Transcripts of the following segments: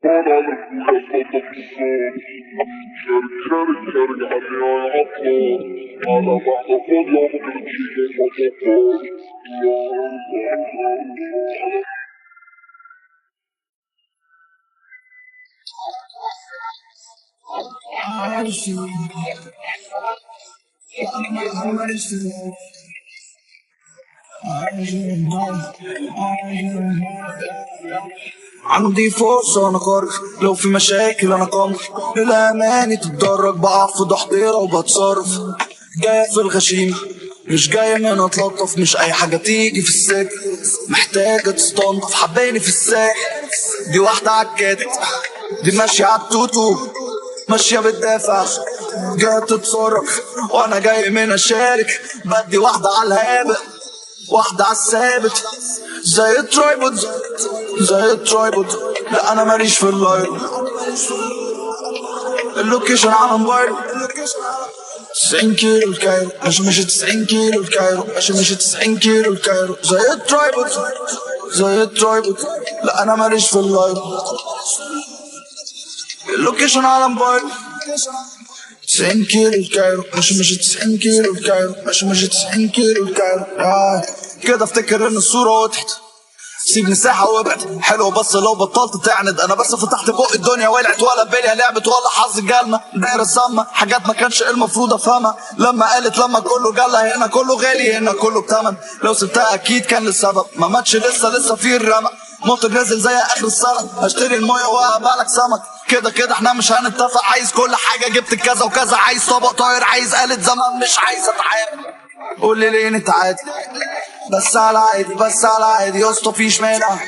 على ابويا صوتك الصوت شارك عليها يا عطار على بعض فاضية وممكن تشيل عندي فرصة أنا قرر لو في مشاكل أنا قمر للأماني تتدرج بقع في ضحضيرة وبتصرف جاية في الغشيمة مش جاية من أتلطف مش أي حاجة تيجي في السكة محتاجة تستنضف حباني في الساحل دي واحدة عالكاتت دي ماشية عالتوتو ماشية بتدافع جاية تتصرف وأنا جاي من أشارك بدي واحدة عالهابة واحدة عالثابت زي الترايبود زي الترايبود لا انا ماليش في اللايف اللوكيشن على موبايل 90 كيلو الكايرو مش 90 كيلو الكايرو مش 90 كيلو الكايرو زي الترايبود زي الترايبود لا انا ماليش في اللايف اللوكيشن على موبايل 90 كيلو الكايرو مش 90 كيلو الكايرو مش 90 كيلو الكايرو كده افتكر ان الصورة وضحت سيب مساحة وابعد حلو بس لو بطلت تعند انا بس فتحت بق الدنيا ولعت ولا بالي لعبت ولا حظ جالنا دايرة سامة حاجات ما كانش المفروض افهمها لما قالت لما كله جالها هنا كله غالي هنا كله بتمن لو سبتها اكيد كان للسبب ما ماتش لسه في الرمق مطر نازل زي اخر السنة هشتري المية وهبالك سمك كده احنا مش هنتفق عايز كل حاجة جبت كذا وكذا عايز طبق طاير عايز آلة زمن مش عايز اتعامل قول لي ليه نتعادل بس على عادي يا اسطى فيش مانع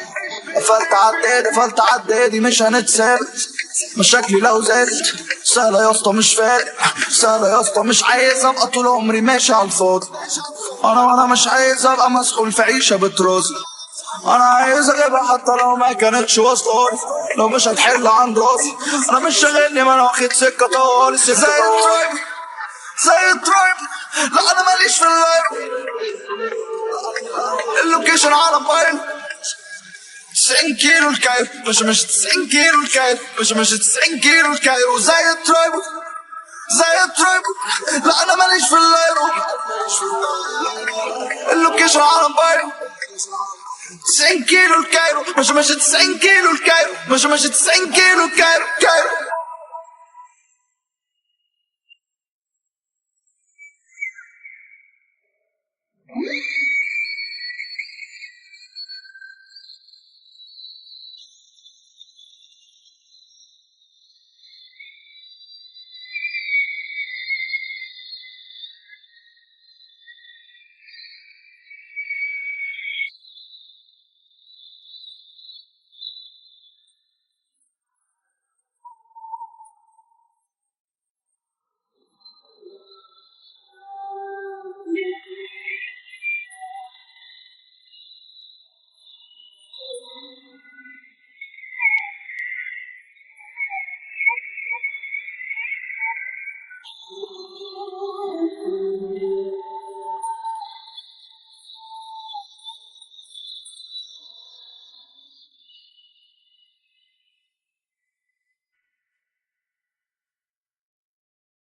قفلت عدادي مش هنتسابق مشاكلي لو زادت سهلة يا اسطى مش فارق سهلة يا اسطى مش عايز ابقى طول عمري ماشي على الفاضي انا مش عايز ابقى مسؤول في عيشة بترازي انا عايز اجيبها حتى لو ما كانتش واصلة لو مش هتحل عند راسي انا مش شاغلني ما انا واخد سكة طوالي زي الترايب لا انا ماليش في اللايف اللوكيشن على موبايل 90 كيلو الكايرو مش 90 كيلو الكايرو مش 90 كيلو الكايرو زي الترايب لا انا ماليش في اللايرو اللوكيشن على موبايل 90 كيلو الكايرو مش 90 كيلو الكايرو مش 90 كيلو الكايرو